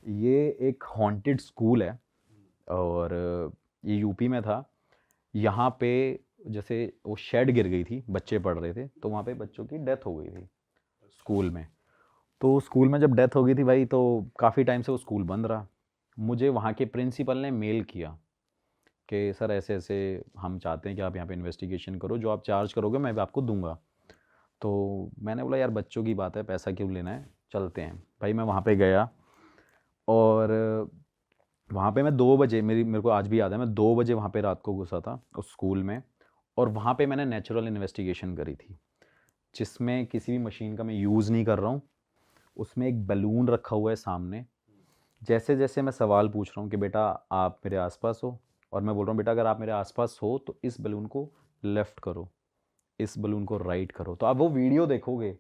ये एक haunted school है और ये यूपी में था। यहाँ पे जैसे वो शेड गिर गई थी, बच्चे पढ़ रहे थे, तो वहाँ पे बच्चों की डेथ हो गई थी स्कूल में। तो स्कूल में जब डेथ हो गई थी भाई, तो काफ़ी टाइम से वो स्कूल बंद रहा। मुझे वहाँ के प्रिंसिपल ने मेल किया कि सर ऐसे ऐसे हम चाहते हैं कि आप यहाँ पे इन्वेस्टिगेशन करो, जो आप चार्ज करोगे मैं भी आपको दूंगा। तो मैंने बोला यार बच्चों की बात है, पैसा क्यों लेना है, चलते हैं। भाई मैं वहाँ पे गया और वहाँ पे मैं 2 बजे, मेरे को आज भी याद है, मैं 2 बजे वहाँ पे रात को घुसा था उस स्कूल में। और वहाँ पे मैंने नेचुरल इन्वेस्टिगेशन करी थी, जिसमें किसी भी मशीन का मैं यूज़ नहीं कर रहा हूँ। उसमें एक बलून रखा हुआ है सामने। जैसे जैसे मैं सवाल पूछ रहा हूँ कि बेटा आप मेरे आसपास हो, और मैं बोल रहा हूँ बेटा अगर आप मेरे आसपास हो तो इस बलून को लेफ़्ट करो, इस बलून को राइट करो, तो आप वो वीडियो देखोगे।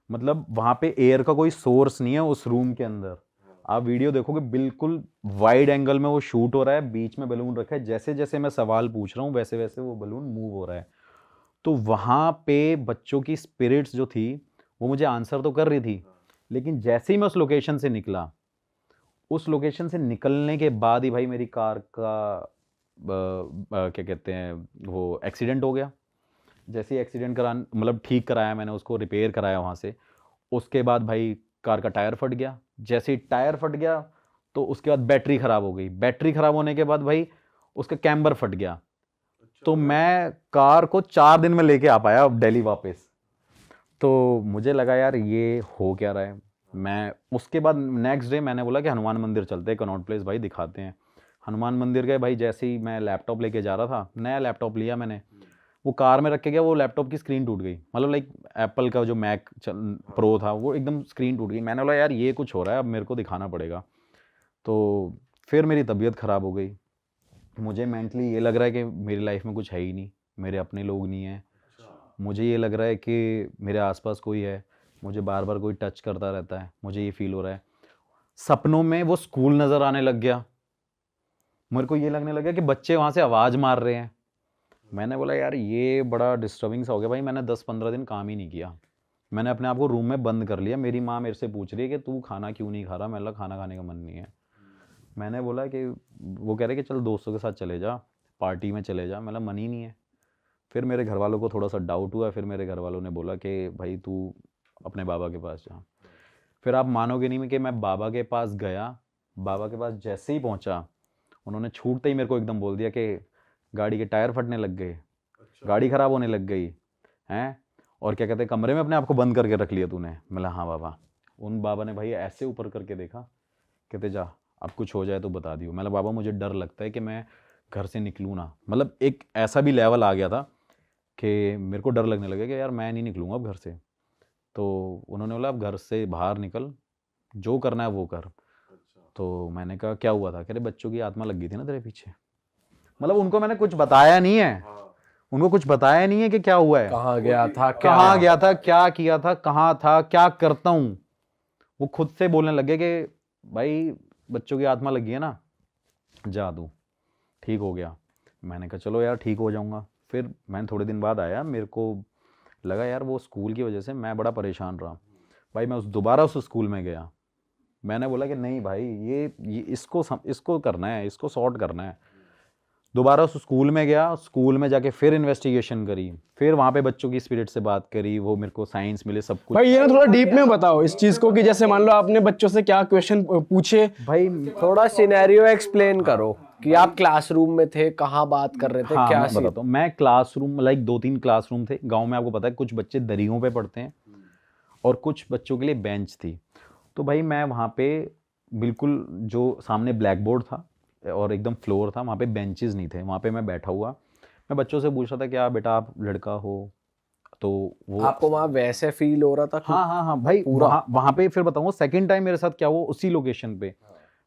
मतलब वहाँ पे एयर का कोई सोर्स नहीं है उस रूम के अंदर। आप वीडियो देखोगे, बिल्कुल वाइड एंगल में वो शूट हो रहा है, बीच में बलून रखा है, जैसे जैसे मैं सवाल पूछ रहा हूँ वैसे वैसे वो बलून मूव हो रहा है। तो वहाँ पे बच्चों की स्पिरिट्स जो थी वो मुझे आंसर तो कर रही थी, लेकिन जैसे ही मैं उस लोकेशन से निकला, उस लोकेशन से निकलने के बाद ही भाई मेरी कार का क्या कहते हैं वो एक्सीडेंट हो गया। जैसे ही एक्सीडेंट करा, मतलब ठीक कराया मैंने उसको, रिपेयर कराया वहाँ से। उसके बाद भाई कार का टायर फट गया। जैसे ही टायर फट गया तो उसके बाद बैटरी ख़राब हो गई। बैटरी ख़राब होने के बाद भाई उसका कैम्बर फट गया। तो मैं कार को 4 दिन में लेके आ पाया अब दिल्ली वापस। तो मुझे लगा यार ये हो क्या रहा है। मैं उसके बाद नेक्स्ट डे मैंने बोला कि हनुमान मंदिर चलते हैं, कनॉट प्लेस भाई, दिखाते हैं। हनुमान मंदिर गए भाई। जैसे ही मैं लैपटॉप लेके जा रहा था, नया लैपटॉप लिया मैंने, वो कार में रख के गया, वो लैपटॉप की स्क्रीन टूट गई। मतलब लाइक एप्पल का जो मैक प्रो था वो एकदम स्क्रीन टूट गई। मैंने बोला यार ये कुछ हो रहा है, अब मेरे को दिखाना पड़ेगा। तो फिर मेरी तबीयत ख़राब हो गई। मुझे मेंटली ये लग रहा है कि मेरी लाइफ में कुछ है ही नहीं, मेरे अपने लोग नहीं हैं। मुझे ये लग रहा है कि मेरे आसपास कोई है, मुझे बार बार कोई टच करता रहता है, मुझे ये फील हो रहा है। सपनों में वो स्कूल नज़र आने लग गया। मेरे को ये लगने लगा कि बच्चे वहाँ से आवाज़ मार रहे हैं। मैंने बोला यार ये बड़ा डिस्टर्बिंग सा हो गया भाई। मैंने 10-15 दिन काम ही नहीं किया। मैंने अपने आप को रूम में बंद कर लिया। मेरी माँ मेरे से पूछ रही है कि तू खाना क्यों नहीं खा रहा। मैंने बोला खाना खाने का मन नहीं है। मैंने बोला कि वो कह रहे कि चल दोस्तों के साथ चले जा, पार्टी में चले जा। मेरा मन ही नहीं है। फिर मेरे घर वालों को थोड़ा सा डाउट हुआ। फिर मेरे घर वालों ने बोला कि भाई तू अपने बाबा के पास जा। फिर आप मानोगे नहीं कि मैं बाबा के पास गया। बाबा के पास जैसे ही पहुंचा, उन्होंने छूटते ही मेरे को एकदम बोल दिया कि गाड़ी के टायर फटने लग गए, गाड़ी ख़राब होने लग गई हैं, और क्या कहते हैं कमरे में अपने आप को बंद करके रख लिया तूने। मैं हाँ बाबा। उन बाबा ने भाई ऐसे ऊपर करके देखा, कहते जा अब कुछ हो जाए तो बता दियो। मैं बाबा मुझे डर लगता है कि मैं घर से निकलूँ ना। मतलब एक ऐसा भी लेवल आ गया था कि मेरे को डर लगने लगा कि यार मैं नहीं निकलूँगा अब घर से। तो उन्होंने बोला अब घर से बाहर निकल, जो करना है वो कर। तो मैंने कहा क्या हुआ था? कह रहे बच्चों की आत्मा लग गई थी ना तेरे पीछे। मतलब उनको मैंने कुछ बताया नहीं है, उनको कुछ बताया नहीं है कि क्या हुआ है, कहाँ गया था, क्या कहाँ गया था, क्या किया था, कहाँ था, क्या करता हूँ। वो खुद से बोलने लगे कि भाई बच्चों की आत्मा लगी है ना, जा तू ठीक हो गया। मैंने कहा चलो यार ठीक हो जाऊंगा। फिर मैं थोड़े दिन बाद आया, मेरे को लगा यार वो स्कूल की वजह से मैं बड़ा परेशान रहा। भाई मैं दोबारा उस स्कूल में गया। मैंने बोला कि नहीं भाई ये इसको करना है, इसको सॉर्ट करना है। दोबारा उस स्कूल में गया, स्कूल में जाके फिर इन्वेस्टिगेशन करी, फिर वहाँ पे बच्चों की स्पिरिट से बात करी, वो मेरे को साइंस मिले सब कुछ। भाई? ये ना थोड़ा डीप में बताओ इस चीज को, कि जैसे मान लो आपने बच्चों से क्या क्वेश्चन पूछे। भाई थोड़ा सिनेरियो एक्सप्लेन करो कि आप क्लासरूम में थे, कहाँ बात कर रहे थे, हाँ क्या मैं सीन। बताता हूँ। मैं क्लासरूम लाइक 2-3 क्लासरूम थे गांव में, आपको पता है कुछ बच्चे दरियों पे पढ़ते हैं और कुछ बच्चों के लिए बेंच थी। तो भाई मैं वहाँ पे बिल्कुल जो सामने ब्लैक बोर्ड था और एकदम फ्लोर था, वहाँ पे बेंचेस नहीं थे। वहाँ पे मैं बैठा हुआ, मैं बच्चों से पूछ रहा था क्या बेटा आप लड़का हो? तो वो आपको वहां वैसे फील हो रहा था हाँ हाँ हाँ भाई, पूरा? वहाँ वहाँ पे फिर बताऊँगा सेकंड टाइम मेरे साथ क्या हुआ उसी लोकेशन पे।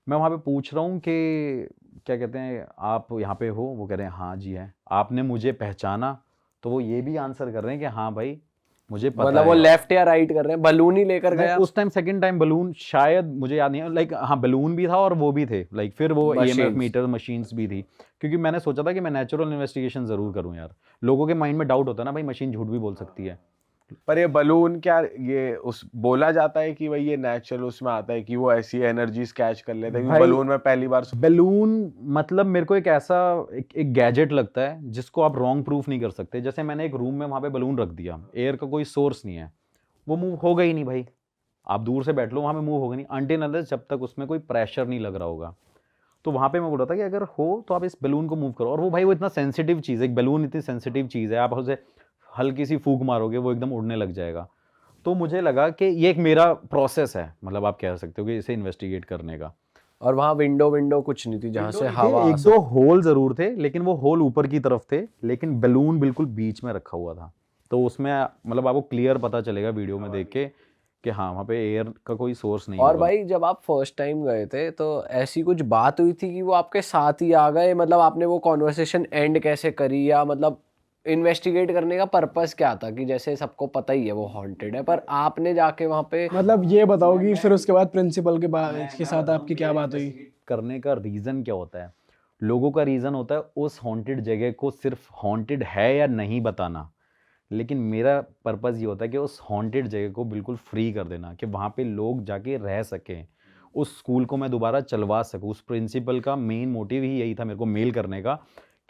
मैं वहाँ पे पूछ रहा हूँ कि क्या कहते हैं आप यहाँ पे हो? वो कह रहे हैं हाँ जी है। आपने मुझे पहचाना? तो वो ये भी आंसर कर रहे हैं कि हाँ भाई मुझे पता मतलब वो है। लेफ्ट या राइट कर रहे हैं, बलून ही लेकर नहीं गया? उस टाइम सेकंड टाइम बलून शायद मुझे याद नहीं है, लाइक हाँ बलून भी था और वो भी थे, लाइक फिर वो ईएमएफ मशीन्स। मीटर मशीन्स भी थी। क्योंकि मैंने सोचा था कि मैं नेचुरल इन्वेस्टिगेशन ज़रूर करूँ यार। लोगों के माइंड में डाउट होता है ना भाई, मशीन झूठ भी बोल सकती है। पर ये बलून क्या ये उस बोला जाता है कि भाई ये नेचुरल उसमें आता है कि वो ऐसी एनर्जीज कैच कर लेता है, क्योंकि भाई, बलून में पहली बार बैलून मतलब मेरे को एक ऐसा एक गैजेट लगता है जिसको आप रॉन्ग प्रूफ नहीं कर सकते। जैसे मैंने एक रूम में वहां पे बलून रख दिया, एयर का कोई सोर्स नहीं है, वो मूव होगा ही नहीं भाई। आप दूर से बैठ लो, वहां पे मूव होगा नहीं अनटिल अनलेस जब तक उसमें कोई प्रेशर नहीं लग रहा होगा। तो वहां पे मैं बोल रहा था कि अगर हो तो आप इस बैलून को मूव करो। और वो भाई वो इतना सेंसिटिव चीज़ है, एक बैलून इतनी सेंसिटिव चीज़ है, आप उसे हल्की सी फूंक मारोगे वो एकदम उड़ने लग जाएगा। तो मुझे लगा कि ये एक मेरा प्रोसेस है, मतलब आप कह सकते हो कि इसे इन्वेस्टिगेट करने का। और वहाँ विंडो कुछ नहीं थी जहाँ से हवा एक दो होल जरूर थे, लेकिन वो होल ऊपर की तरफ थे, लेकिन बैलून बिल्कुल बीच में रखा हुआ था। तो उसमें मतलब आपको क्लियर पता चलेगा वीडियो में देख के कि हाँ वहाँ पे एयर का कोई सोर्स नहीं और होगा। भाई जब आप फर्स्ट टाइम गए थे तो ऐसी कुछ बात हुई थी कि वो आपके साथ ही आ गए, मतलब आपने वो कॉन्वर्सेशन एंड कैसे करी, या मतलब इन्वेस्टिगेट करने का पर्पस क्या था? कि जैसे सबको पता ही है वो हॉन्टेड है, पर आपने जाके वहाँ पे मतलब ये बताओ कि फिर उसके बाद प्रिंसिपल के साथ आपकी क्या बात हुई? करने का रीज़न क्या होता है? लोगों का रीज़न होता है उस हॉन्टेड जगह को सिर्फ हॉन्टेड है या नहीं बताना, लेकिन मेरा पर्पज़ ये होता है कि उस हॉन्टेड जगह को बिल्कुल फ्री कर देना, कि वहाँ पे लोग जाके रह सकें, उस स्कूल को मैं दोबारा चलवा सकूँ। उस प्रिंसिपल का मेन मोटिव ही यही था मेरे को मेल करने का,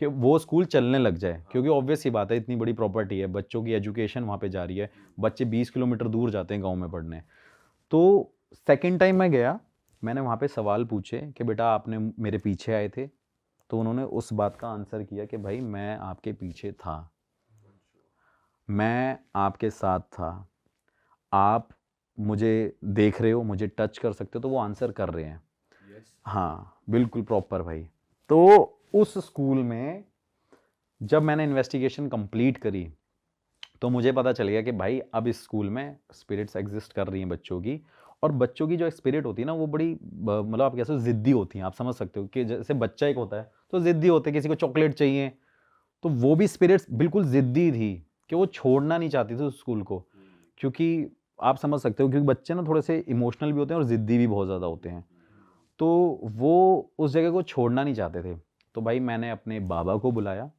कि वो स्कूल चलने लग जाए। क्योंकि ऑब्वियस सी बात है, इतनी बड़ी प्रॉपर्टी है, बच्चों की एजुकेशन वहाँ पे जा रही है, बच्चे 20 किलोमीटर दूर जाते हैं गाँव में पढ़ने। तो सेकेंड टाइम मैं गया, मैंने वहाँ पे सवाल पूछे कि बेटा आपने मेरे पीछे आए थे? तो उन्होंने उस बात का आंसर किया कि भाई मैं आपके पीछे था, मैं आपके साथ था, आप मुझे देख रहे हो, मुझे टच कर सकते हो। तो वो आंसर कर रहे हैं। हाँ बिल्कुल प्रॉपर भाई। तो उस स्कूल में जब मैंने इन्वेस्टिगेशन कंप्लीट करी तो मुझे पता चल गया कि भाई अब इस स्कूल में स्पिरिट्स एग्जिस्ट कर रही हैं बच्चों की। और बच्चों की जो स्पिरिट होती है ना, वो बड़ी मतलब आप कैसे ज़िद्दी होती हैं। आप समझ सकते हो कि जैसे बच्चा एक होता है तो ज़िद्दी होते हैं, किसी को चॉकलेट चाहिए, तो वो भी स्पिरिट्स बिल्कुल ज़िद्दी थी कि वो छोड़ना नहीं चाहती थी उस स्कूल को। क्योंकि आप समझ सकते हो, क्योंकि बच्चे ना थोड़े से इमोशनल भी होते हैं और ज़िद्दी भी बहुत ज़्यादा होते हैं, तो वो उस जगह को छोड़ना नहीं चाहते थे। तो भाई मैंने अपने बाबा को बुलाया,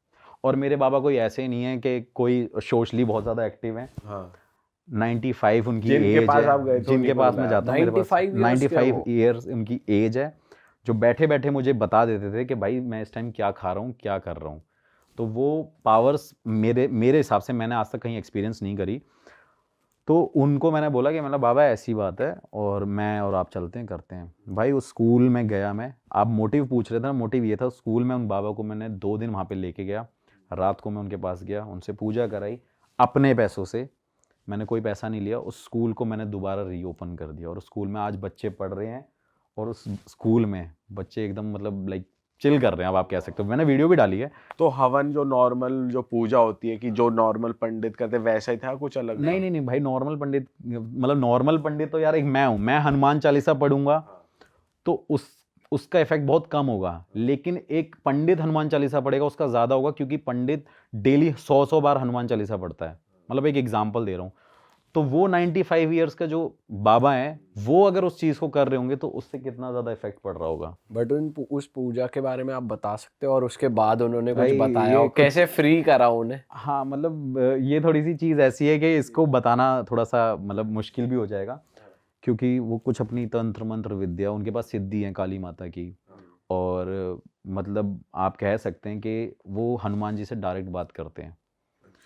और मेरे बाबा कोई ऐसे नहीं है कि कोई सोशली बहुत ज़्यादा एक्टिव हैं। हाँ 95 उनकी जिनके एज पास है, आप गए थे जिनके उन्हीं को पास मैं बुलाया जाता हूँ, मेरे पास 95 years के 95 वो। ईयर्स उनकी एज है, जो बैठे बैठे मुझे बता देते थे कि भाई मैं इस टाइम क्या खा रहा हूँ, क्या कर रहा हूँ। तो वो पावर्स मेरे मेरे हिसाब से मैंने आज तक कहीं एक्सपीरियंस नहीं करी। तो उनको मैंने बोला कि मतलब बाबा ऐसी बात है, और मैं और आप चलते हैं, करते हैं। भाई उस स्कूल में गया मैं, आप मोटिव पूछ रहे थे ना, मोटिव ये था, स्कूल में उन बाबा को मैंने 2 दिन वहाँ पे लेके गया। रात को मैं उनके पास गया, उनसे पूजा कराई अपने पैसों से, मैंने कोई पैसा नहीं लिया। उस स्कूल को मैंने दोबारा रीओपन कर दिया, और उस स्कूल में आज बच्चे पढ़ रहे हैं, और उस स्कूल में बच्चे एकदम मतलब लाइक चिल कर रहे हैं, अब आप कह सकते हो। मैंने वीडियो भी डाली है। तो हवन जो नॉर्मल जो पूजा होती है कि जो नॉर्मल पंडित करते वैसा ही था, कुछ अलग नहीं नहीं नहीं भाई, नॉर्मल पंडित मतलब नॉर्मल पंडित तो यार एक मैं हूँ, मैं हनुमान चालीसा पढ़ूंगा तो उसका इफेक्ट बहुत कम होगा। लेकिन एक पंडित हनुमान चालीसा पढ़ेगा उसका ज़्यादा होगा, क्योंकि पंडित डेली 100 बार हनुमान चालीसा पढ़ता है। मतलब एक एग्जाम्पल दे रहा हूँ। तो वो 95 ईयर्स का जो बाबा है, वो अगर उस चीज़ को कर रहे होंगे तो उससे कितना ज़्यादा इफेक्ट पड़ रहा होगा। बट उस पूजा के बारे में आप बता सकते हो, और उसके बाद उन्होंने कुछ भाई, बताया ये हो, कुछ- कैसे फ्री करा उन्हें? हाँ मतलब ये थोड़ी सी चीज़ ऐसी है कि इसको बताना थोड़ा सा मतलब मुश्किल भी हो जाएगा, क्योंकि वो कुछ अपनी तंत्र मंत्र विद्या, उनके पास सिद्धि है काली माता की। और मतलब आप कह सकते हैं कि वो हनुमान जी से डायरेक्ट बात करते हैं,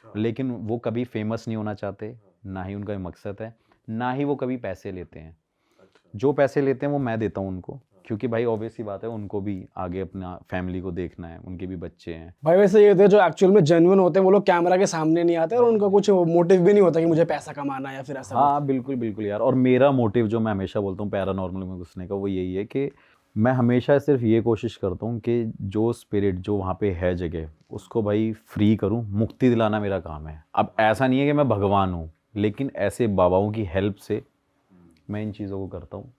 लेकिन वो कभी फेमस नहीं होना चाहते, ना ही उनका ये मकसद है, ना ही वो कभी पैसे लेते हैं। जो पैसे लेते हैं वो मैं देता हूँ उनको, क्योंकि भाई ऑब्वियस सी बात है, उनको भी आगे अपना फैमिली को देखना है, उनके भी बच्चे हैं। भाई वैसे ये होते हैं जो एक्चुअल में जेन्युइन होते हैं, वो लोग कैमरा के सामने नहीं आते और उनका कुछ मोटिव भी नहीं होता कि मुझे पैसा कमाना है या फिर ऐसा हाँ बिल्कुल बिल्कुल यार। और मेरा मोटिव जो मैं हमेशा बोलता हूँ पैरानॉर्मल में घुसने का, वो यही है कि मैं हमेशा सिर्फ ये कोशिश करता हूँ कि जो स्पिरिट जो वहाँ पे है जगह, उसको भाई फ्री करूँ, मुक्ति दिलाना मेरा काम है। अब ऐसा नहीं है कि मैं भगवान हूँ, लेकिन ऐसे बाबाओं की हेल्प से मैं इन चीज़ों को करता हूँ,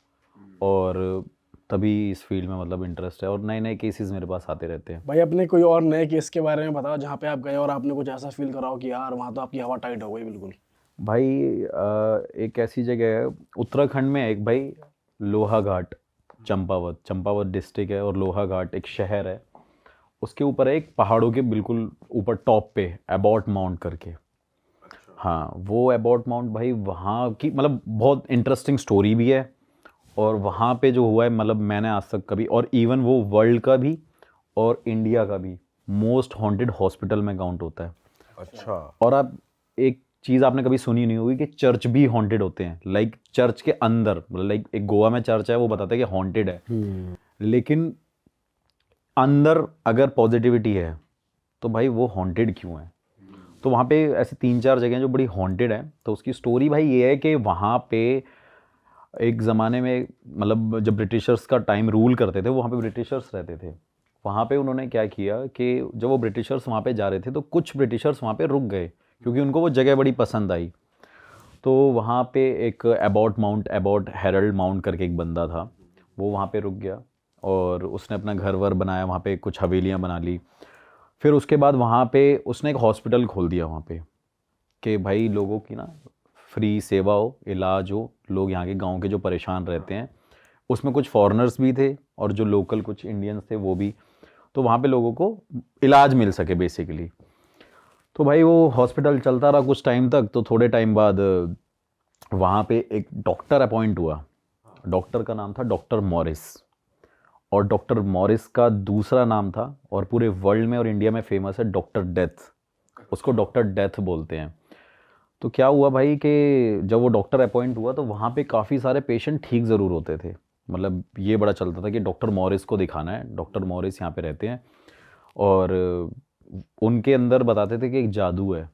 और तभी इस फील्ड में मतलब इंटरेस्ट है, और नए नए केसेस मेरे पास आते रहते हैं। भाई अपने कोई और नए केस के बारे में बताओ जहाँ पे आप गए और आपने कुछ ऐसा फील करा हो कि यार वहाँ तो आपकी हवा टाइट हो गई बिल्कुल। भाई एक ऐसी जगह है उत्तराखंड में, एक भाई लोहा घाट, चंपावत डिस्ट्रिक्ट है, और लोहा घाट एक शहर है, उसके ऊपर है एक पहाड़ों के बिल्कुल ऊपर टॉप पे एबॉट माउंट करके। हाँ, वो अबाउट माउंट भाई वहाँ की मतलब बहुत इंटरेस्टिंग स्टोरी भी है। और वहाँ पे जो हुआ है मतलब मैंने आज तक कभी, और इवन वो वर्ल्ड का भी और इंडिया का भी मोस्ट हॉन्टेड हॉस्पिटल में काउंट होता है। अच्छा। और आप एक चीज़ आपने कभी सुनी नहीं होगी कि चर्च भी हॉन्टेड होते हैं। लाइक चर्च के अंदर, मतलब लाइक एक गोवा में चर्च है, वो बताते हैं कि हॉन्टेड है, लेकिन अंदर अगर पॉजिटिविटी है तो भाई वो हॉन्टेड क्यों है? तो वहाँ पे ऐसे 3-4 जगह जो बड़ी हॉन्टेड है। तो उसकी स्टोरी भाई ये है कि वहाँ पे एक ज़माने में मतलब जब ब्रिटिशर्स का टाइम रूल करते थे, वहाँ पे ब्रिटिशर्स रहते थे। वहाँ पे उन्होंने क्या किया कि जब वो ब्रिटिशर्स वहाँ पे जा रहे थे तो कुछ ब्रिटिशर्स वहाँ पे रुक गए क्योंकि उनको वो जगह बड़ी पसंद आई। तो वहाँ पे एक एबॉट हेरल्ड माउंट करके एक बंदा था, वो वहाँ पे रुक गया और उसने अपना घर वर बनाया, वहाँ पे कुछ हवेलियाँ बना ली। फिर उसके बाद वहाँ पे उसने एक हॉस्पिटल खोल दिया वहाँ पे कि भाई लोगों की ना फ्री सेवा हो, इलाज हो, लोग यहाँ के गांव के जो परेशान रहते हैं, उसमें कुछ फॉरेनर्स भी थे और जो लोकल कुछ इंडियंस थे वो भी, तो वहाँ पे लोगों को इलाज मिल सके बेसिकली। तो भाई वो हॉस्पिटल चलता रहा कुछ टाइम तक। तो थोड़े टाइम बाद वहाँ पे एक डॉक्टर अपॉइंट हुआ। डॉक्टर का नाम था डॉक्टर मॉरिस, और डॉक्टर मॉरिस का दूसरा नाम था और पूरे वर्ल्ड में और इंडिया में फेमस है डॉक्टर डेथ। उसको डॉक्टर डेथ बोलते हैं। तो क्या हुआ भाई कि जब वो डॉक्टर अपॉइंट हुआ तो वहाँ पे काफ़ी सारे पेशेंट ठीक ज़रूर होते थे। मतलब ये बड़ा चलता था कि डॉक्टर मॉरिस को दिखाना है, डॉक्टर मॉरिस यहाँ पे रहते हैं। और उनके अंदर बताते थे कि एक जादू है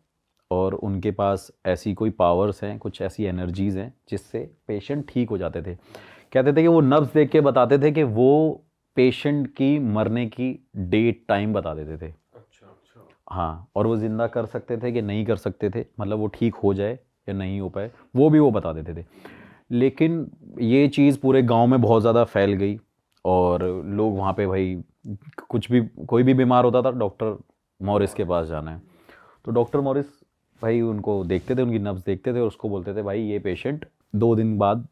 और उनके पास ऐसी कोई पावर्स हैं, कुछ ऐसी एनर्जीज़ हैं जिससे पेशेंट ठीक हो जाते थे। कहते थे कि वो नब्ज़ देख के बताते थे कि वो पेशेंट की मरने की डेट टाइम बता देते थे। हाँ, और वो ज़िंदा कर सकते थे कि नहीं कर सकते थे, मतलब वो ठीक हो जाए या नहीं हो पाए, वो भी वो बता देते थे। लेकिन ये चीज़ पूरे गांव में बहुत ज़्यादा फैल गई और लोग वहाँ पे भाई कुछ भी, कोई भी बीमार होता था डॉक्टर मॉरिस के पास जाना है। तो डॉक्टर मॉरिस भाई उनको देखते थे, उनकी नब्ज़ देखते थे और उसको बोलते थे भाई ये पेशेंट 2 दिन बाद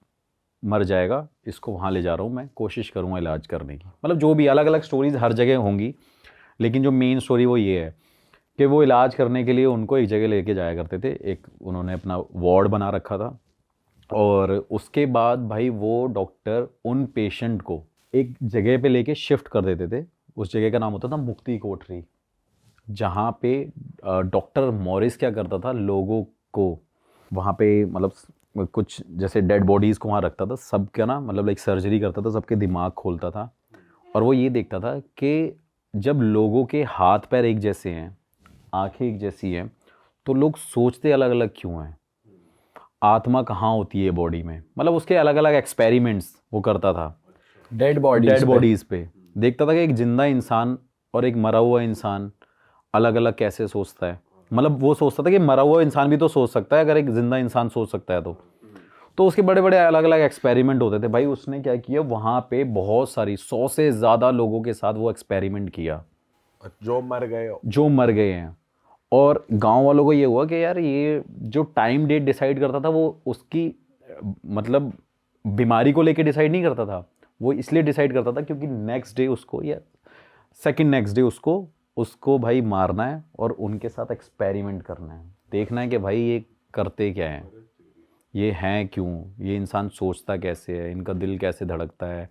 मर जाएगा, इसको वहाँ ले जा रहा हूँ, मैं कोशिश करूँगा इलाज करने की। मतलब जो भी अलग अलग स्टोरीज़ हर जगह होंगी, लेकिन जो मेन स्टोरी वो ये है कि वो इलाज करने के लिए उनको एक जगह लेके जाया करते थे। एक उन्होंने अपना वार्ड बना रखा था और उसके बाद भाई वो डॉक्टर उन पेशेंट को एक जगह पे लेके शिफ्ट कर देते थे। उस जगह का नाम होता था मुक्ति कोठरी, जहाँ पे डॉक्टर मॉरिस क्या करता था, लोगों को वहाँ पे मतलब कुछ जैसे डेड बॉडीज़ को वहाँ रखता था, सबका ना मतलब लाइक सर्जरी करता था, सबके दिमाग खोलता था। और वो ये देखता था कि जब लोगों के हाथ पैर एक जैसे हैं, आंखें एक जैसी हैं, तो लोग सोचते अलग अलग क्यों हैं, आत्मा कहाँ होती है बॉडी में। मतलब उसके अलग अलग एक्सपेरिमेंट्स वो करता था डेड डेड बॉडीज़ पे। देखता था कि एक जिंदा इंसान और एक मरा हुआ इंसान अलग अलग कैसे सोचता है। मतलब वो सोचता था कि मरा हुआ इंसान भी तो सोच सकता है अगर एक जिंदा इंसान सोच सकता है तो उसके बड़े बड़े अलग अलग एक्सपेरिमेंट होते थे। भाई उसने क्या किया, वहाँ पे बहुत सारी 100 से ज़्यादा लोगों के साथ वो एक्सपेरिमेंट किया जो मर गए हैं। और गांव वालों को ये हुआ कि यार ये जो टाइम डेट डिसाइड करता था वो उसकी मतलब बीमारी को लेके डिसाइड नहीं करता था, वो इसलिए डिसाइड करता था क्योंकि नेक्स्ट डे उसको या सेकंड नेक्स्ट डे उसको भाई मारना है और उनके साथ एक्सपेरिमेंट करना है, देखना है कि भाई ये करते क्या हैं, ये हैं क्यों, ये इंसान सोचता कैसे है, इनका दिल कैसे धड़कता है,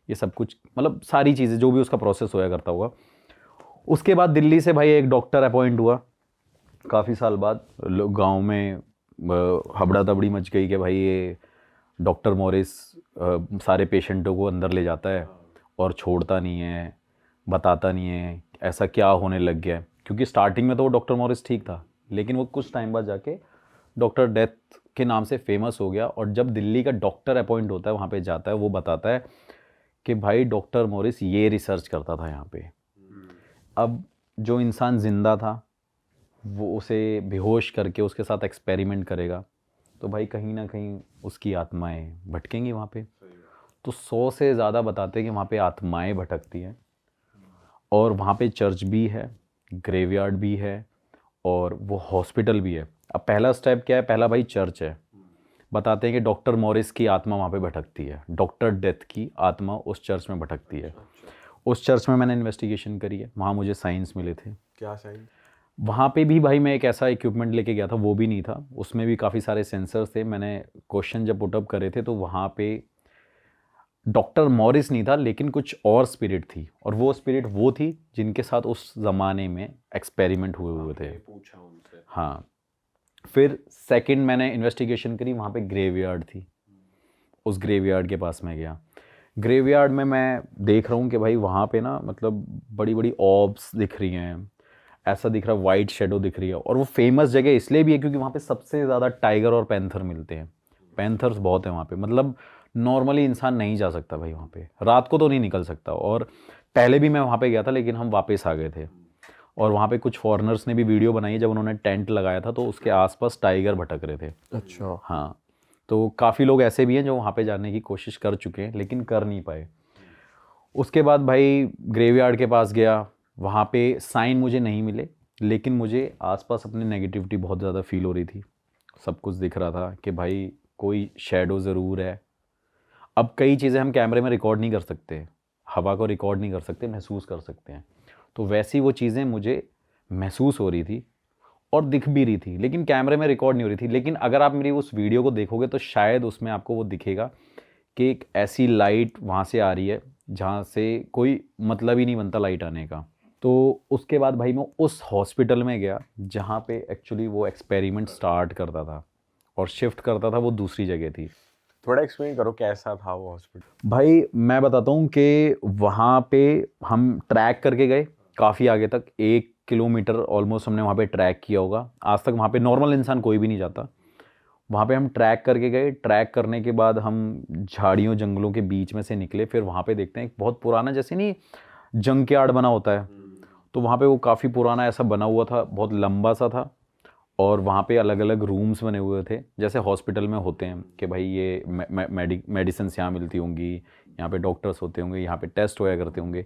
ये सब कुछ मतलब सारी चीज़ें जो भी उसका प्रोसेस होया करता होगा। उसके बाद दिल्ली से भाई एक डॉक्टर अपॉइंट हुआ काफ़ी साल बाद। लोग गांव में हबड़ा तबड़ी मच गई कि भाई ये डॉक्टर मॉरिस सारे पेशेंटों को अंदर ले जाता है और छोड़ता नहीं है, बताता नहीं है ऐसा क्या होने लग गया है। क्योंकि स्टार्टिंग में तो वो डॉक्टर मॉरिस ठीक था, लेकिन वो कुछ टाइम बाद जाके डॉक्टर डेथ के नाम से फेमस हो गया। और जब दिल्ली का डॉक्टर अपॉइंट होता है, वहाँ पे जाता है, वो बताता है कि भाई डॉक्टर मॉरिस ये रिसर्च करता था यहाँ पे। अब जो इंसान ज़िंदा था वो उसे बेहोश करके उसके साथ एक्सपेरिमेंट करेगा, तो भाई कहीं ना कहीं उसकी आत्माएं भटकेंगी वहाँ पे। तो 100 से ज़्यादा बताते हैं कि वहाँ पे आत्माएं भटकती हैं। और वहाँ पे चर्च भी है, ग्रेवयार्ड भी है और वो हॉस्पिटल भी है। अब पहला स्टेप क्या है, पहला भाई चर्च है। बताते हैं कि डॉक्टर मॉरिस की आत्मा वहाँ पे भटकती है, डॉक्टर डेथ की आत्मा उस चर्च में भटकती है। उस चर्च में मैंने इन्वेस्टिगेशन करी है, वहाँ मुझे साइंस मिले थे। क्या साइंस? वहाँ पे भी भाई मैं एक ऐसा इक्विपमेंट लेके गया था, वो भी नहीं था, उसमें भी काफ़ी सारे सेंसर्स थे। मैंने क्वेश्चन जब पुटअप करे थे तो वहाँ पे डॉक्टर मॉरिस नहीं था, लेकिन कुछ और स्पिरिट थी, और वो स्पिरिट वो थी जिनके साथ उस ज़माने में एक्सपेरिमेंट हुए थे। पूछा उनसे। हाँ, फिर सेकंड मैंने इन्वेस्टिगेशन करी, वहाँ पे ग्रेवयार्ड थी, उस ग्रेवयार्ड के पास मैं गया। ग्रेवयार्ड में मैं देख रहा हूँ कि भाई वहाँ पे ना मतलब बड़ी बड़ी ऑब्स दिख रही हैं, ऐसा दिख रहा है, वाइट शेडो दिख रही है। और वो फेमस जगह इसलिए भी है क्योंकि वहाँ पे सबसे ज़्यादा टाइगर और पैंथर मिलते हैं। पैंथर्स बहुत हैं वहाँ पे, मतलब नॉर्मली इंसान नहीं जा सकता भाई वहाँ पे, रात को तो नहीं निकल सकता। और पहले भी मैं वहाँ पे गया था, लेकिन हम वापस आ गए थे। और वहाँ पे कुछ फॉरेनर्स ने भी वीडियो बनाई है, जब उन्होंने टेंट लगाया था तो उसके आसपास टाइगर भटक रहे थे। अच्छा। हाँ, तो काफ़ी लोग ऐसे भी हैं जो वहाँ पे जाने की कोशिश कर चुके हैं लेकिन कर नहीं पाए। उसके बाद भाई ग्रेवयार्ड के पास गया, वहाँ पे साइन मुझे नहीं मिले, लेकिन मुझे आसपास अपनी नेगेटिविटी बहुत ज़्यादा फील हो रही थी। सब कुछ दिख रहा था कि भाई कोई शेडो ज़रूर है। अब कई चीज़ें हम कैमरे में रिकॉर्ड नहीं कर सकते, हवा को रिकॉर्ड नहीं कर सकते, महसूस कर सकते हैं। तो वैसी वो चीज़ें मुझे महसूस हो रही थी और दिख भी रही थी, लेकिन कैमरे में रिकॉर्ड नहीं हो रही थी। लेकिन अगर आप मेरी उस वीडियो को देखोगे तो शायद उसमें आपको वो दिखेगा कि एक ऐसी लाइट वहाँ से आ रही है जहाँ से कोई मतलब ही नहीं बनता लाइट आने का। तो उसके बाद भाई मैं उस हॉस्पिटल में गया जहाँ पे एक्चुअली वो एक्सपेरिमेंट स्टार्ट करता था और शिफ्ट करता था, वो दूसरी जगह थी। थोड़ा एक्सप्लेन करो कैसा था वो हॉस्पिटल। भाई मैं बताता हूँ कि वहाँ पे हम ट्रैक करके गए काफ़ी आगे तक, 1 किलोमीटर ऑलमोस्ट हमने वहाँ पे ट्रैक किया होगा। आज तक वहाँ पे नॉर्मल इंसान कोई भी नहीं जाता। वहाँ पे हम ट्रैक करके गए, ट्रैक करने के बाद हम झाड़ियों जंगलों के बीच में से निकले। फिर वहाँ पे देखते हैं एक बहुत पुराना, जैसे नहीं जंक यार्ड बना होता है, तो वहाँ पे वो काफ़ी पुराना ऐसा बना हुआ था, बहुत लंबा सा था। और वहाँ पे अलग अलग रूम्स बने हुए थे, जैसे हॉस्पिटल में होते हैं कि भाई ये मेडिसिन यहाँ मिलती होंगी, यहाँ पे डॉक्टर्स होते होंगे, यहाँ पे टेस्ट होया करते होंगे।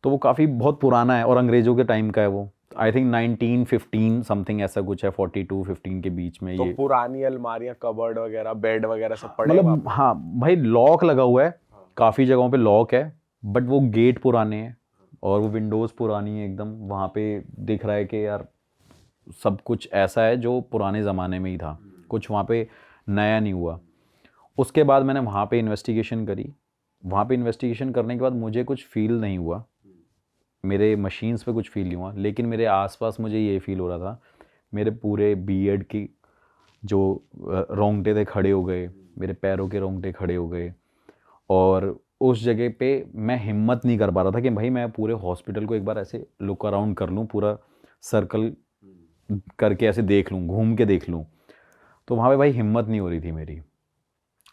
तो वो काफ़ी बहुत पुराना है और अंग्रेज़ों के टाइम का है वो। आई थिंक 1915 समथिंग ऐसा कुछ है, 42-15 के बीच में तो ये। पुरानी अलमारियां, कबर्ड वगैरह, बेड वगैरह सब पड़े हैं वहाँ मतलब पे? हाँ भाई, लॉक लगा हुआ है, काफ़ी जगहों पे लॉक है, बट वो गेट पुराने हैं और वो विंडोज़ पुरानी है एकदम। वहाँ पे दिख रहा है कि यार सब कुछ ऐसा है जो पुराने ज़माने में ही था, कुछ वहाँ पे नया नहीं हुआ। उसके बाद मैंने वहाँ पे इन्वेस्टिगेशन करी। वहाँ पे इन्वेस्टिगेशन करने के बाद मुझे कुछ फील नहीं हुआ, मेरे मशीन्स पे कुछ फील नहीं हुआ, लेकिन मेरे आसपास मुझे ये फील हो रहा था, मेरे पूरे बियर्ड की जो रोंगटे थे खड़े हो गए, मेरे पैरों के रोंगटे खड़े हो गए। और उस जगह पे मैं हिम्मत नहीं कर पा रहा था कि भाई मैं पूरे हॉस्पिटल को एक बार ऐसे लुक अराउंड कर लूँ, पूरा सर्कल करके ऐसे देख लूँ, घूम के देख लूँ। तो वहाँ पे भाई हिम्मत नहीं हो रही थी मेरी।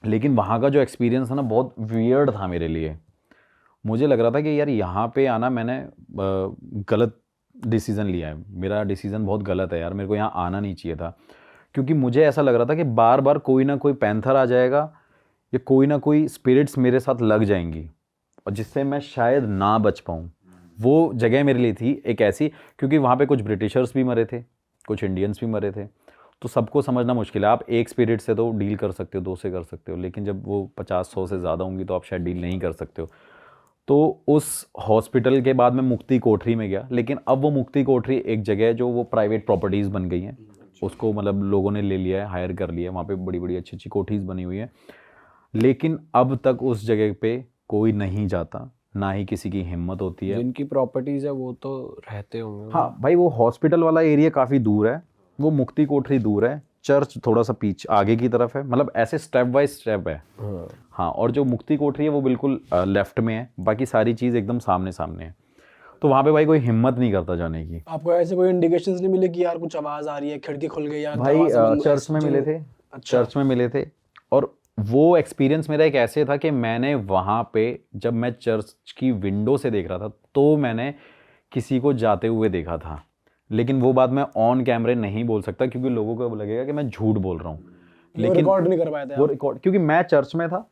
लेकिन वहाँ का जो एक्सपीरियंस था ना, बहुत वियर्ड था मेरे लिए। मुझे लग रहा था कि यार यहाँ पे आना मैंने गलत डिसीज़न लिया है, मेरा डिसीज़न बहुत गलत है यार, मेरे को यहाँ आना नहीं चाहिए था। क्योंकि मुझे ऐसा लग रहा था कि बार बार कोई ना कोई पैंथर आ जाएगा या कोई ना कोई स्पिरिट्स मेरे साथ लग जाएंगी और जिससे मैं शायद ना बच पाऊँ। वो जगह मेरे लिए थी एक ऐसी, क्योंकि वहाँ पे कुछ ब्रिटिशर्स भी मरे थे, कुछ इंडियंस भी मरे थे। तो सबको समझना मुश्किल है। आप एक स्पिरिट से तो डील कर सकते हो, 2 से कर सकते हो, लेकिन जब वो 50-100 से ज़्यादा होंगी तो आप शायद डील नहीं कर सकते हो। तो उस हॉस्पिटल के बाद मैं मुक्ति कोठरी में गया, लेकिन अब वो मुक्ति कोठरी एक जगह है जो वो प्राइवेट प्रॉपर्टीज़ बन गई हैं, उसको मतलब लोगों ने ले लिया है, हायर कर लिया है। वहाँ पे बड़ी बड़ी अच्छी अच्छी कोठीज़ बनी हुई हैं, लेकिन अब तक उस जगह पे कोई नहीं जाता, ना ही किसी की हिम्मत होती है। जिनकी प्रॉपर्टीज है वो तो रहते होंगे। हाँ भाई, वो हॉस्पिटल वाला एरिया काफ़ी दूर है, वो मुक्ति कोठरी दूर है, चर्च थोड़ा सा पीछे आगे की तरफ है, मतलब ऐसे स्टेप बाय स्टेप है। हाँ। हाँ, और जो मुक्ति कोठरी है वो बिल्कुल लेफ्ट में है, बाकी सारी चीज़ एकदम सामने सामने है। तो वहाँ पे भाई कोई हिम्मत नहीं करता जाने की। आपको ऐसे कोई इंडिकेशंस नहीं मिले कि यार कुछ आवाज आ रही है, खिड़की खुल गई या भाई दरवाजा बंद, चर्च में ऐसे मिले जो- थे, अच्छा। चर्च में मिले थे। और वो एक्सपीरियंस मेरा एक ऐसे था कि मैंने वहाँ पे जब मैं चर्च की विंडो से देख रहा था तो मैंने किसी को जाते हुए देखा था, लेकिन वो बात मैं ऑन कैमरे नहीं बोल सकता क्योंकि लोगों को लगेगा कि मैं झूठ बोल रहा हूँ। वो लेकिन रिकॉर्ड नहीं कर पाए थे वो आप? रिकॉर्ड, क्योंकि मैं चर्च में था,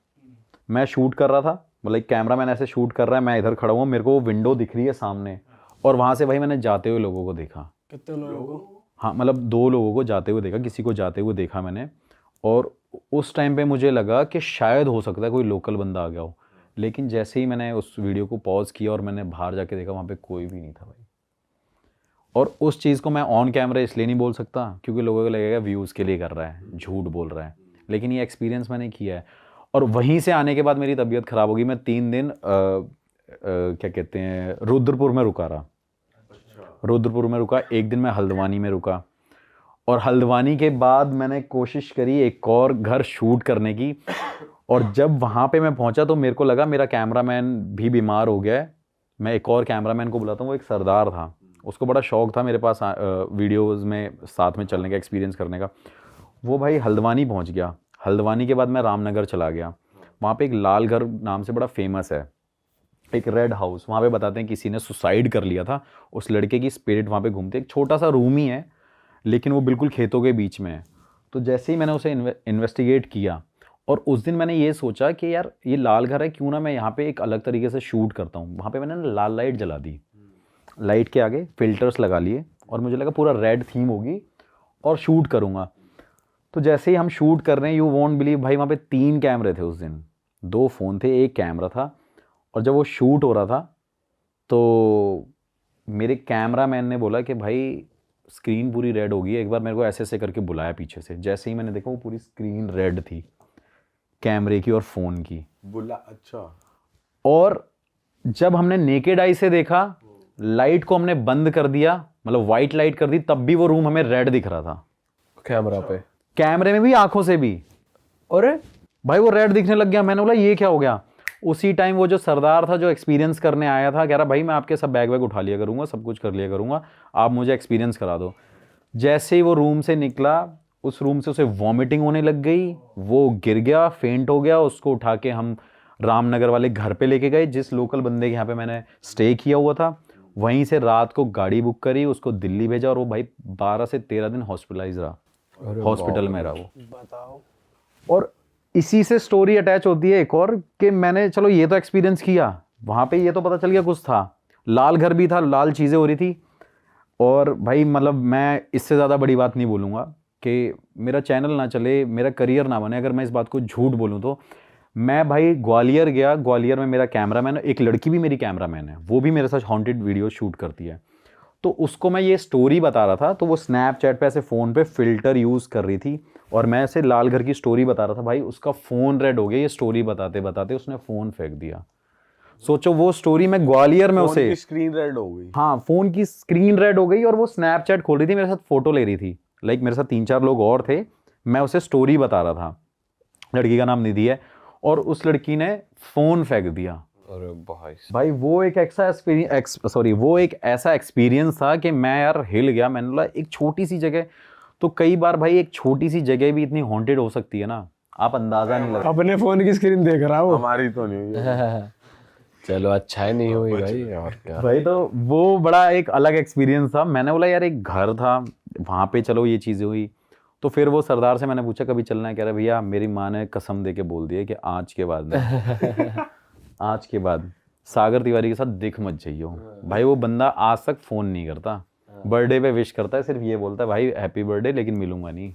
मैं शूट कर रहा था, मतलब एक कैमरा मैन ऐसे शूट कर रहा है, मैं इधर खड़ा हुआ, मेरे को वो विंडो दिख रही है सामने, और वहाँ से भाई मैंने जाते हुए लोगों को देखा। कितने लोगों को? हाँ, मतलब 2 लोगों को जाते हुए देखा, किसी को जाते हुए देखा मैंने। और उस टाइम पे मुझे लगा कि शायद हो सकता है कोई लोकल बंदा आ गया हो, लेकिन जैसे ही मैंने उस वीडियो को पॉज किया और मैंने बाहर जाके देखा, वहाँ पे कोई भी नहीं था भाई। और उस चीज़ को मैं ऑन कैमरा इसलिए नहीं बोल सकता क्योंकि लोगों को लगेगा व्यूज़ के लिए कर रहा है, झूठ बोल रहा है, लेकिन ये एक्सपीरियंस मैंने किया है। और वहीं से आने के बाद मेरी तबीयत ख़राब होगी। मैं 3 दिन क्या कहते हैं, रुद्रपुर में रुका रहा। रुद्रपुर में रुका, एक दिन मैं हल्द्वानी में रुका, और हल्द्वानी के बाद मैंने कोशिश करी एक और घर शूट करने की। और जब वहाँ पे मैं पहुँचा तो मेरे को लगा मेरा कैमरामैन भी बीमार हो गया है। मैं एक और कैमरामैन को बुलाता हूँ, वो एक सरदार था, उसको बड़ा शौक था मेरे पास वीडियोज़ में साथ में चलने का, एक्सपीरियंस करने का। वो भाई हल्द्वानी पहुँच गया। हल्द्वानी के बाद मैं रामनगर चला गया। वहाँ पे एक लाल घर नाम से बड़ा फेमस है, एक रेड हाउस। वहाँ पे बताते हैं किसी ने सुसाइड कर लिया था, उस लड़के की स्पिरिट वहाँ पे घूमते। एक छोटा सा रूम ही है लेकिन वो बिल्कुल खेतों के बीच में है। तो जैसे ही मैंने उसे इन्वेस्टिगेट किया, और उस दिन मैंने ये सोचा कि यार ये लाल घर है, क्यों ना मैं यहाँ पे एक अलग तरीके से शूट करता हूँ। वहाँ पे मैंने ना लाल लाइट जला दी, लाइट के आगे फिल्टर्स लगा लिए, और मुझे लगा पूरा रेड थीम होगी और शूट करूँगा। तो जैसे ही हम शूट कर रहे हैं, यू वोंट बिलीव भाई, वहाँ पे 3 कैमरे थे उस दिन, 2 फ़ोन थे, 1 कैमरा था। और जब वो शूट हो रहा था तो मेरे कैमरामैन ने बोला कि भाई स्क्रीन पूरी रेड होगी, एक बार मेरे को ऐसे ऐसे करके बुलाया पीछे से। जैसे ही मैंने देखा वो पूरी स्क्रीन रेड थी, कैमरे की और फ़ोन की। बुला, अच्छा। और जब हमने नेकेड आई से देखा, लाइट को हमने बंद कर दिया, मतलब वाइट लाइट कर दी, तब भी वो रूम हमें रेड दिख रहा था कैमरा पे, कैमरे में भी, आंखों से भी। अरे भाई वो रेड दिखने लग गया। मैंने बोला ये क्या हो गया। उसी टाइम वो जो सरदार था जो एक्सपीरियंस करने आया था, कह रहा भाई मैं आपके सब बैग वैग उठा लिया करूँगा, सब कुछ कर लिया करूँगा, आप मुझे एक्सपीरियंस करा दो। जैसे ही वो रूम से निकला, उस रूम से उसे वॉमिटिंग होने लग गई, वो गिर गया, फेंट हो गया। उसको उठा के हम रामनगर वाले घर पे लेके गए, जिस लोकल बंदे के यहाँ पे मैंने स्टे किया हुआ था। वहीं से रात को गाड़ी बुक करी, उसको दिल्ली भेजा, और वो भाई 12 से 13 दिन हॉस्पिटलाइज रहा, हॉस्पिटल में रहा वो। बताओ। और इसी से स्टोरी अटैच होती है एक और, कि मैंने चलो ये तो एक्सपीरियंस किया, वहाँ पे ये तो पता चल गया कुछ था, लाल घर भी था, लाल चीज़ें हो रही थी। और भाई मतलब मैं इससे ज़्यादा बड़ी बात नहीं बोलूँगा कि मेरा चैनल ना चले, मेरा करियर ना बने अगर मैं इस बात को झूठ बोलूँ तो। मैं भाई ग्वालियर गया, ग्वालियर में मेरा कैमरामैन, एक लड़की भी मेरी कैमरामैन है, वो भी मेरे साथ हॉन्टेड वीडियो शूट करती है। तो उसको मैं ये स्टोरी बता रहा था, तो वो स्नैपचैट पे ऐसे फ़ोन पे फ़िल्टर यूज़ कर रही थी, और मैं ऐसे लाल घर की स्टोरी बता रहा था। भाई उसका फ़ोन रेड हो गया, ये स्टोरी बताते बताते उसने फ़ोन फेंक दिया। सोचो वो स्टोरी मैं ग्वालियर में उसे, स्क्रीन रेड हो गई। हाँ फ़ोन की स्क्रीन रेड हो गई, और वो स्नैपचैट खोल रही थी, मेरे साथ फ़ोटो ले रही थी। लाइक मेरे साथ 3-4 लोग और थे, मैं उसे स्टोरी बता रहा था। लड़की का नाम निधि है, और उस लड़की ने फ़ोन फेंक दिया। अरे भाई वो एक वो एक ऐसा एक्सपीरियंस था कि मैं यार हिल गया। मैंने बोला एक छोटी सी जगह, तो कई बार भाई एक छोटी सी जगह भी इतनी हॉन्टेड हो सकती है ना, आप अंदाजा नहीं लगा। अपने फोन की स्क्रीन देख रहा हूँ। हमारी तो नहीं हुई है। चलो अच्छा ही नहीं हुई भाई, और क्या। भाई तो वो बड़ा एक अलग एक्सपीरियंस था। मैंने बोला यार एक घर था वहाँ पे, चलो ये चीज़ें हुई। तो फिर वो सरदार से मैंने पूछा कभी चलना है, कह रहा भैया मेरी माँ ने कसम दे के बोल दिया कि आज के बाद नहीं। आज के बाद सागर तिवारी के साथ दिख मत जाइयो। भाई वो बंदा आज तक फ़ोन नहीं करता, बर्थडे पे विश करता है, सिर्फ ये बोलता है भाई हैप्पी बर्थडे, लेकिन मिलूंगा नहीं।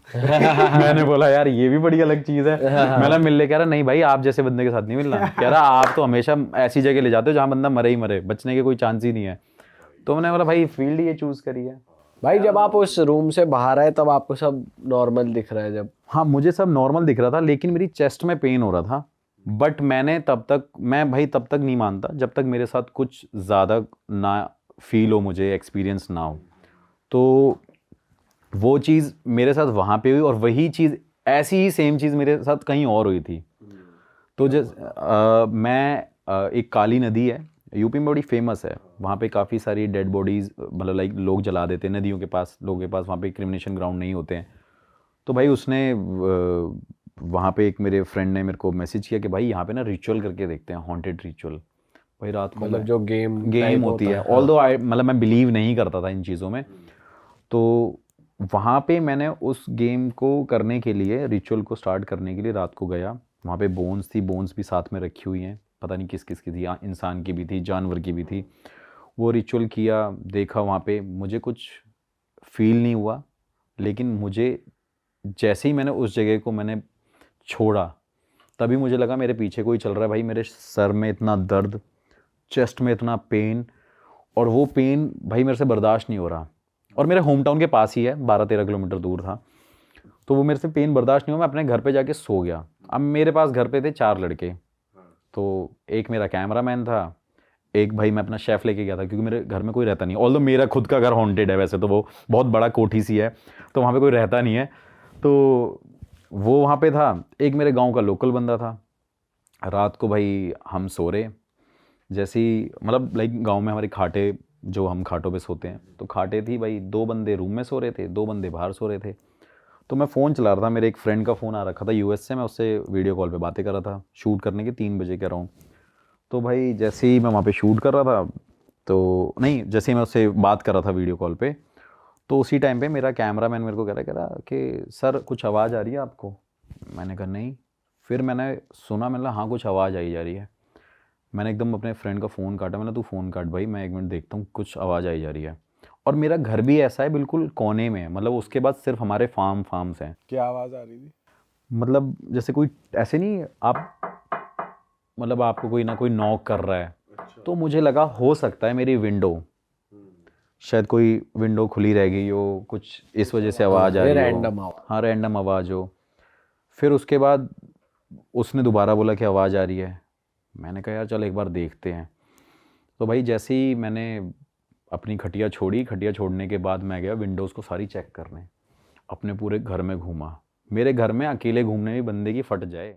मैंने बोला यार ये भी बड़ी अलग चीज़ है। मैंने मिलने, कह रहा नहीं भाई आप जैसे बंदे के साथ नहीं मिलना। कह रहा आप तो हमेशा ऐसी जगह ले जाते हो जहाँ बंदा मरे ही मरे, बचने के कोई चांस ही नहीं है। तो मैंने बोला भाई फील्ड ये चूज़ करी है। भाई जब आप उस रूम से बाहर आए तब आपको सब नॉर्मल दिख रहा है? जब हाँ मुझे सब नॉर्मल दिख रहा था, लेकिन मेरी चेस्ट में पेन हो रहा था। बट मैं तब तक नहीं मानता जब तक मेरे साथ कुछ ज़्यादा ना फील हो, मुझे एक्सपीरियंस ना हो। तो वो चीज़ मेरे साथ वहाँ पे हुई, और वही चीज़ ऐसी ही सेम चीज़ मेरे साथ कहीं और हुई थी। तो एक काली नदी है यूपी में, बड़ी फेमस है। वहाँ पे काफ़ी सारी डेड बॉडीज़, मतलब लाइक लोग जला देते हैं नदियों के पास, लोगों के पास वहाँ पे क्रिमिनेशन ग्राउंड नहीं होते हैं। तो भाई उसने वहाँ पे एक मेरे फ्रेंड ने मेरे को मैसेज किया कि भाई यहाँ पे ना रिचुअल करके देखते हैं, हॉन्टेड रिचुअल। भाई रात को मतलब जो गेम होती है, ऑल्दो मतलब मैं बिलीव नहीं करता था इन चीज़ों में। तो वहाँ पे मैंने उस गेम को करने के लिए, रिचुअल को स्टार्ट करने के लिए रात को गया। वहाँ पे बोन्स थी, बोन्स भी साथ में रखी हुई हैं, पता नहीं किस किस की थी, इंसान की भी थी, जानवर की भी थी। वो रिचुअल किया, देखा वहाँ पे, मुझे कुछ फील नहीं हुआ। लेकिन मुझे जैसे ही मैंने उस जगह को मैंने छोड़ा, तभी मुझे लगा मेरे पीछे कोई चल रहा है। भाई मेरे सर में इतना दर्द, चेस्ट में इतना पेन, और वो पेन भाई मेरे से बर्दाश्त नहीं हो रहा। और मेरे होम टाउन के पास ही है, 12-13 किलोमीटर दूर था। तो वो मेरे से पेन बर्दाश्त नहीं हुआ, मैं अपने घर पे जाके सो गया। अब मेरे पास घर पे थे 4 लड़के, तो एक मेरा कैमरामैन था, एक भाई मैं अपना शेफ़ लेके गया था क्योंकि मेरे घर में कोई रहता नहीं, ऑल्दो मेरा खुद का घर हॉन्टेड है वैसे तो, वो बहुत बड़ा कोठी सी है, तो वहाँ पे कोई रहता नहीं है, तो वो वहाँ पे था। एक मेरे गांव का लोकल बंदा था। रात को भाई हम सो रहे, जैसे ही मतलब लाइक गांव में हमारी खाटें, जो हम खाटों पे सोते हैं, तो खाटें थी भाई, 2 बंदे रूम में सो रहे थे, 2 बंदे बाहर सो रहे थे। तो मैं फ़ोन चला रहा था, मेरे एक फ्रेंड का फ़ोन आ रखा था यूएस से, मैं उससे वीडियो कॉल पे बातें कर रहा था शूट करने के 3 बजे के अराउंड। तो भाई जैसे ही मैं वहाँ पे शूट कर रहा था, तो नहीं, जैसे ही मैं उससे बात कर रहा था वीडियो कॉल पे, तो उसी टाइम पे मेरा कैमरामैन मेरे को कह रहा कि सर कुछ आवाज़ आ रही है आपको? मैंने कहा नहीं। फिर मैंने सुना, मैंने हाँ कुछ आवाज़ आई जा रही है। मैंने एकदम अपने फ्रेंड का फ़ोन काटा, मैंने तू फ़ोन काट भाई, मैं 1 मिनट देखता हूँ, कुछ आवाज़ आई जा रही है। और मेरा घर भी ऐसा है बिल्कुल कोने में है, मतलब उसके बाद सिर्फ हमारे फार्म्स हैं। क्या आवाज आ रही थी? मतलब जैसे कोई ऐसे नहीं, आप मतलब आपको कोई ना कोई नॉक कर रहा है, तो मुझे लगा हो सकता है मेरी विंडो, शायद कोई विंडो खुली रह गई हो, कुछ इस वजह से आवाज़ आ रही हो। रैंडम आवाज। हाँ, रैंडम आवाज़ हो। फिर उसके बाद उसने दोबारा बोला कि आवाज़ आ रही है। मैंने कहा यार चल एक बार देखते हैं। तो भाई जैसे ही मैंने अपनी खटिया छोड़ी, खटिया छोड़ने के बाद मैं गया विंडोज़ को सारी चेक करने, अपने पूरे घर में घूमा। मेरे घर में अकेले घूमने में बंदे की फट जाए।